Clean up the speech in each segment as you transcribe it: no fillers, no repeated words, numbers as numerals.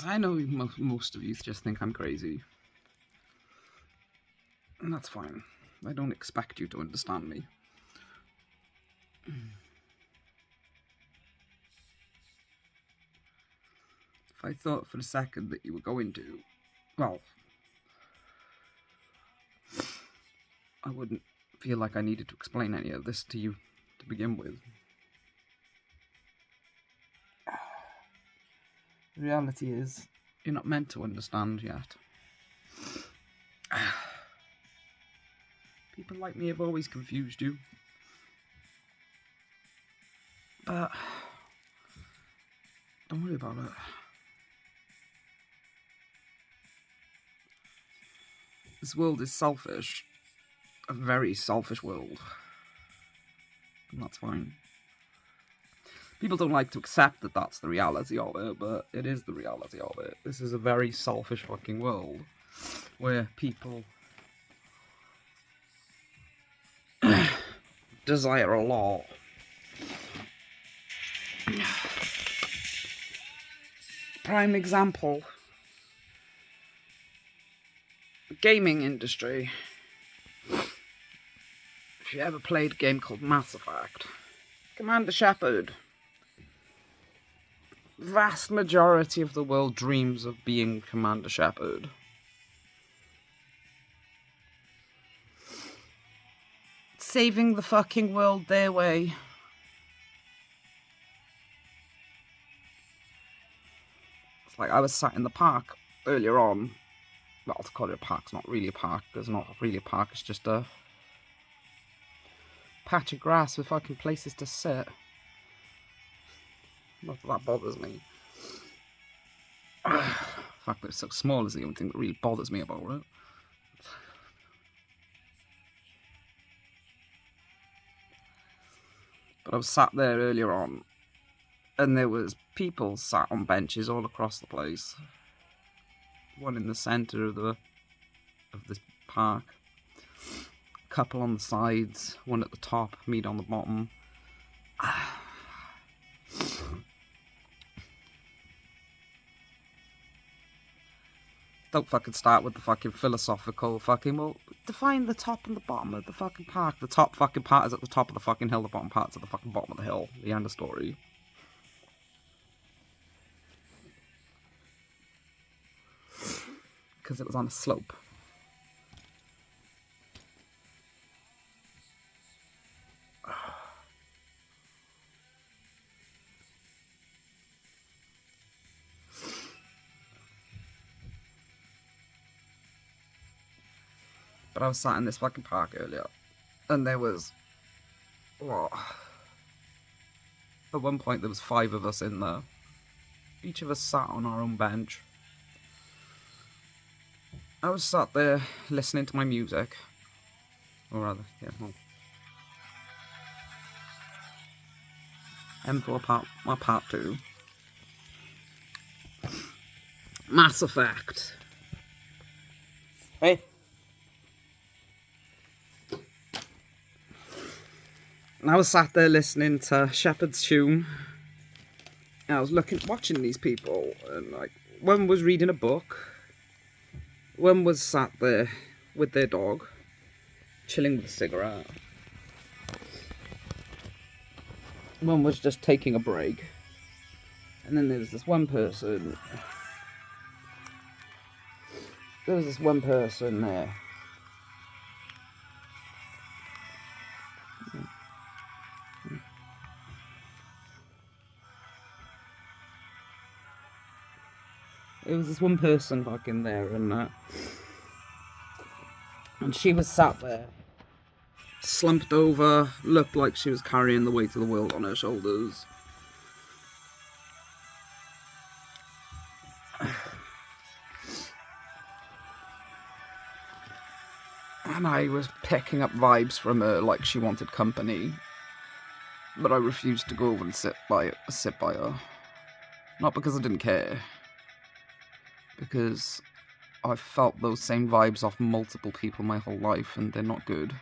I know most of you just think I'm crazy. And that's fine. I don't expect you to understand me. If I thought for a second that you were going to, well, I wouldn't feel like I needed to explain any of this to you to begin with. The reality is, you're not meant to understand yet. People like me have always confused you. But don't worry about it. This world is selfish. A very selfish world. And that's fine. People don't like to accept that that's the reality of it, but it is the reality of it. This is a very selfish fucking world where people desire a lot. Prime example. The gaming industry. If you ever played a game called Mass Effect, Commander Shepard. Vast majority of the world dreams of being Commander Shepard. Saving the fucking world their way. It's like I was sat in the park earlier on. Well, to call it a park, it's not really a park. It's not really a park, it's just a patch of grass with fucking places to sit. Not that that bothers me. The fact that it's so small is the only thing that really bothers me about it. But I was sat there earlier on, and there was people sat on benches all across the place. One in the centre of this park. A couple on the sides, one at the top, me on the bottom. Don't fucking start with the fucking philosophical fucking, well, define the top and the bottom of the fucking park. The top fucking part is at the top of the fucking hill, the bottom part's at the fucking bottom of the hill. The end of story. Because it was on a slope. But I was sat in this fucking park earlier, and there was, what? At one point there was 5 of us in there. Each of us sat on our own bench. I was sat there listening to my music. Or rather, yeah, well. M4 part 2. Mass Effect. Hey. And I was sat there listening to Shepard's tune. And I was watching these people, and like, one was reading a book. One was sat there with their dog, chilling with a cigarette. One was just taking a break. And then there was this one person. There was this one person there. There was this one person fucking there, and she was sat there, slumped over, looked like she was carrying the weight of the world on her shoulders. And I was picking up vibes from her like she wanted company. But I refused to go over and sit by her. Not because I didn't care. Because I've felt those same vibes off multiple people my whole life, and they're not good.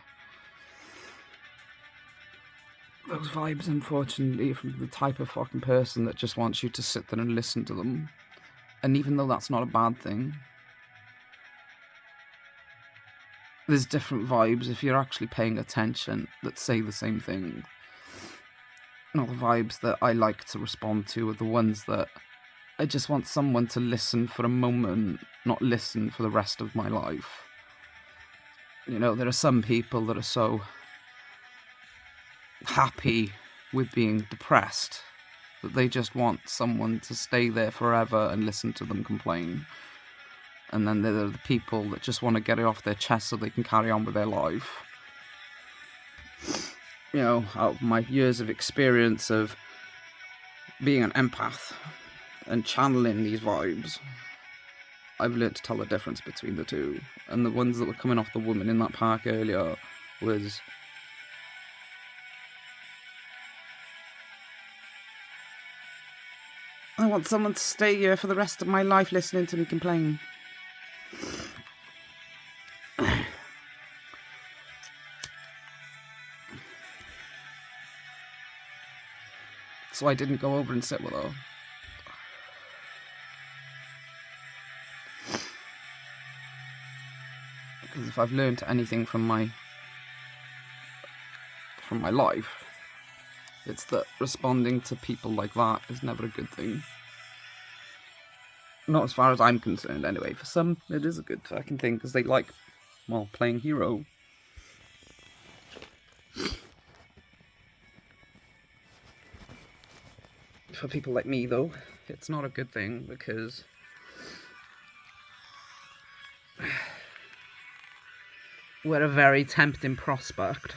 Those vibes, unfortunately, are from the type of fucking person that just wants you to sit there and listen to them. And even though that's not a bad thing, there's different vibes if you're actually paying attention that say the same thing. Not the vibes that I like to respond to are the ones that I just want someone to listen for a moment, not listen for the rest of my life. You know, there are some people that are so happy with being depressed that they just want someone to stay there forever and listen to them complain. And then there are the people that just want to get it off their chest so they can carry on with their life. You know, out of my years of experience of being an empath and channeling these vibes, I've learned to tell the difference between the two. And the ones that were coming off the woman in that park earlier was... I want someone to stay here for the rest of my life listening to me complain. So I didn't go over and sit with her. Because if I've learned anything from my life, it's that responding to people like that is never a good thing. Not as far as I'm concerned, anyway. For some, it is a good fucking thing, because they like, well, playing hero. For people like me, though, it's not a good thing, because we're a very tempting prospect.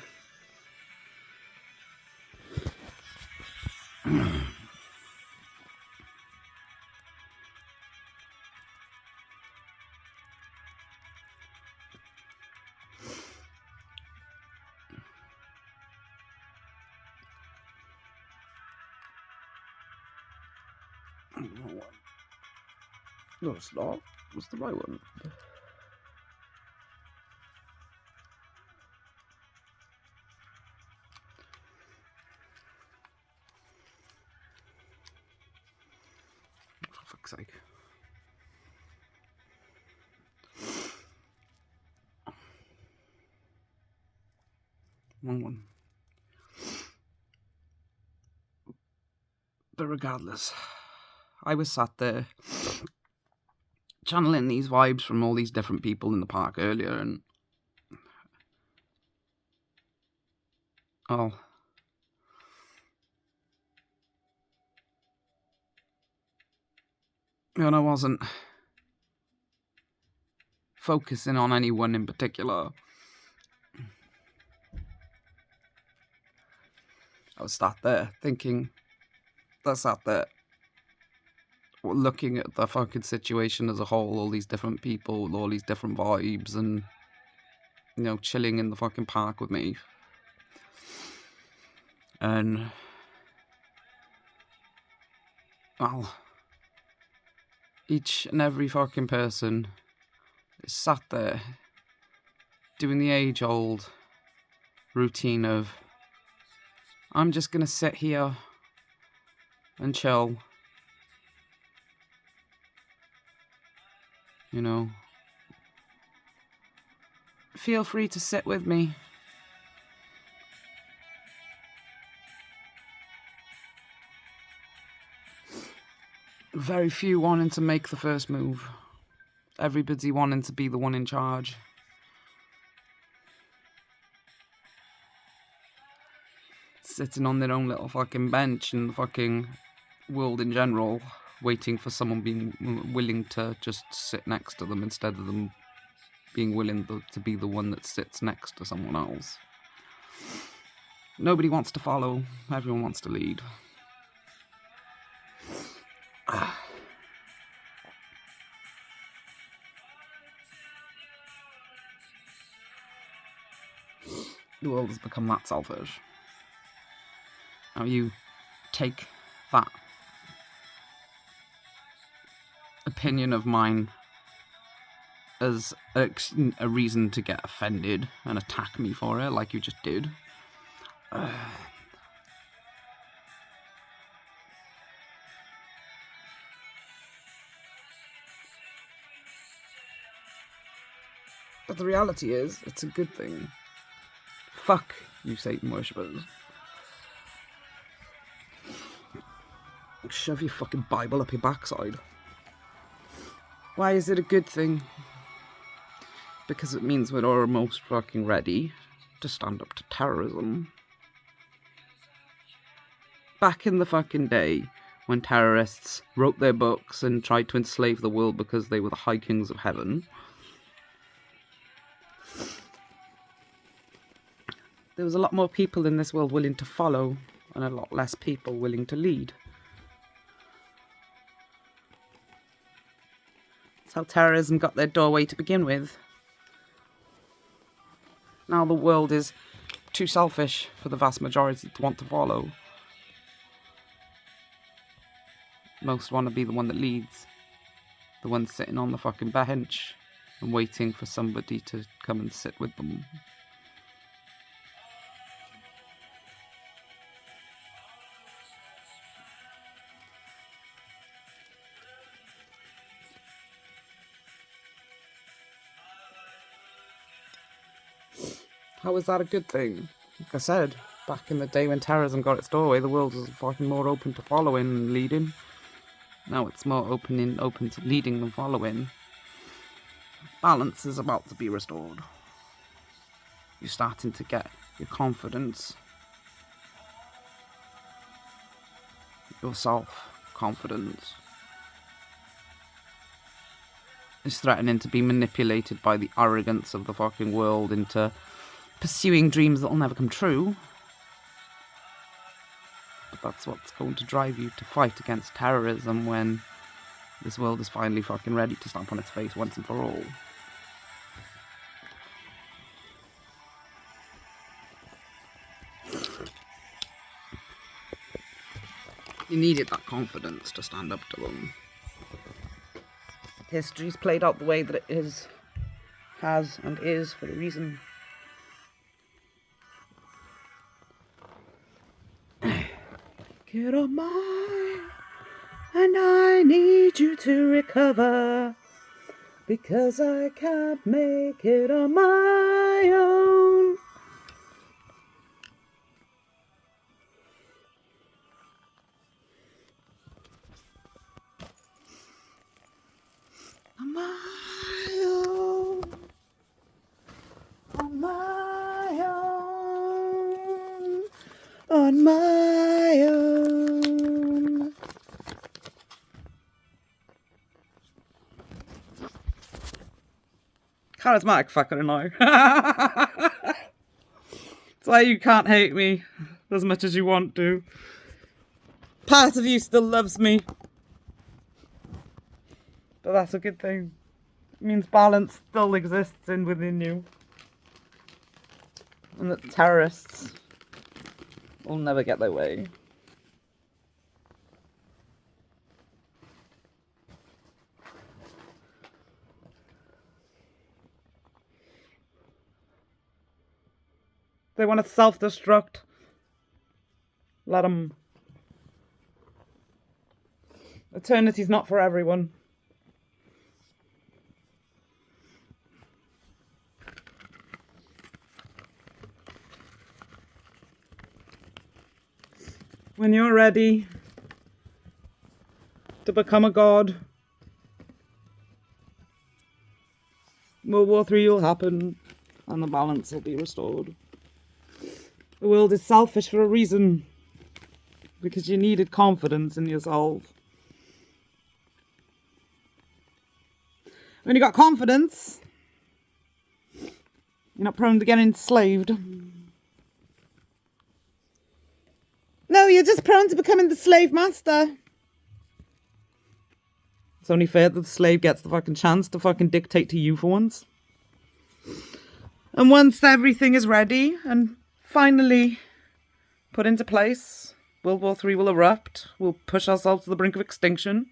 No, it's not. What's the right one? For fuck's sake. Wrong one. But regardless, I was sat there channeling these vibes from all these different people in the park earlier, and and I wasn't focusing on anyone in particular. I was sat there thinking, looking at the fucking situation as a whole, all these different people, all these different vibes, and, you know, chilling in the fucking park with me. And, well, each and every fucking person is sat there doing the age-old routine of, I'm just gonna sit here and chill. You know, feel free to sit with me. Very few wanting to make the first move. Everybody wanting to be the one in charge. Sitting on their own little fucking bench in the fucking world in general, waiting for someone being willing to just sit next to them instead of them being willing to be the one that sits next to someone else. Nobody wants to follow, everyone wants to lead. The world has become that selfish. Now you take that opinion of mine as a reason to get offended and attack me for it, like you just did. But the reality is, it's a good thing. Fuck you Satan worshippers. Shove your fucking Bible up your backside. Why is it a good thing? Because it means we're almost fucking ready to stand up to terrorism. Back in the fucking day, when terrorists wrote their books and tried to enslave the world because they were the high kings of heaven, there was a lot more people in this world willing to follow and a lot less people willing to lead. That's how terrorism got their doorway to begin with. Now the world is too selfish for the vast majority to want to follow. Most want to be the one that leads. The one sitting on the fucking bench and waiting for somebody to come and sit with them. How is that a good thing? Like I said, back in the day when terrorism got its doorway, the world was fucking more open to following and leading. Now it's more open to leading than following. Balance is about to be restored. You're starting to get your confidence, your self-confidence is threatening to be manipulated by the arrogance of the fucking world into pursuing dreams that will never come true. But that's what's going to drive you to fight against terrorism when this world is finally fucking ready to stamp on its face once and for all. You needed that confidence to stand up to them. History's played out the way that it is, has and is for a reason. Get on mine, and I need you to recover, because I can't make it on my own. On my own, on my own, on my own. Charismatic fucker, I know. It's why you can't hate me as much as you want to. Part of you still loves me. But that's a good thing. It means balance still exists within you. And that terrorists will never get their way. They want to self-destruct. Let them. Eternity's not for everyone. When you're ready to become a god, World War III will happen and the balance will be restored. The world is selfish for a reason, because you needed confidence in yourself. When you got confidence, you're not prone to getting enslaved. No, you're just prone to becoming the slave master. It's only fair that the slave gets the fucking chance to fucking dictate to you for once. And once everything is ready and finally put into place, World War III will erupt. We'll push ourselves to the brink of extinction.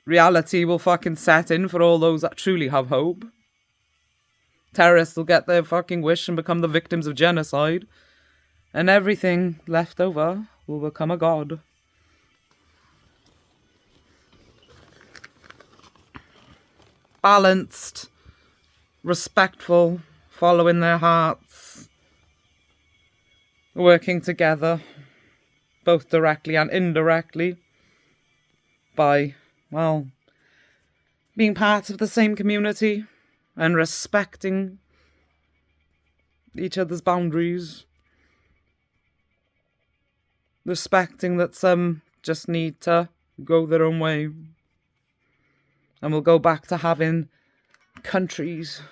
Reality will fucking set in for all those that truly have hope. Terrorists will get their fucking wish and become the victims of genocide. And everything left over will become a god. balanced, respectful, following their hearts, working together, both directly and indirectly, by, well, being part of the same community and respecting each other's boundaries. Respecting that some just need to go their own way. And we'll go back to having countries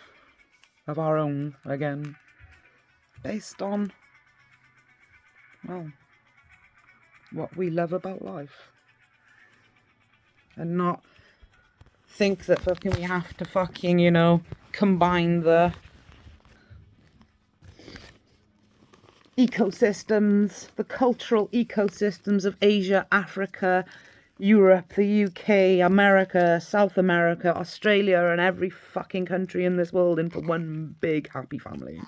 of our own again. Based on, well, what we love about life. And not think that fucking we have to fucking, you know, combine the ecosystems, the cultural ecosystems of Asia, Africa, Europe, the UK, America, South America, Australia, and every fucking country in this world into one big happy family.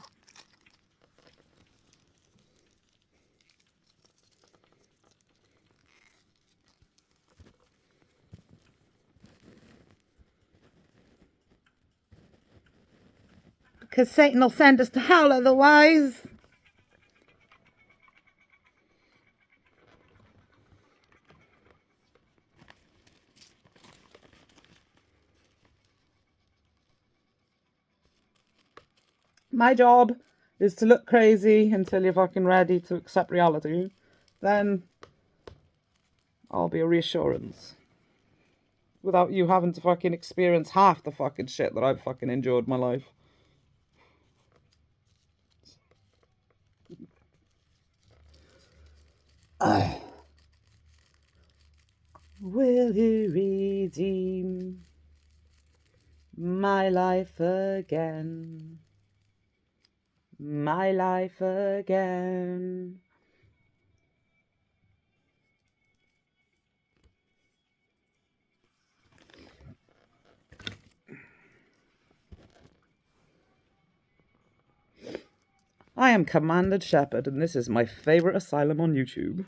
Because Satan will send us to hell otherwise. My job is to look crazy until you're fucking ready to accept reality. Then I'll be a reassurance. Without you having to fucking experience half the fucking shit that I've fucking endured in my life. Will he redeem my life again? My life again. I am Commanded Shepherd, and this is my favourite asylum on YouTube.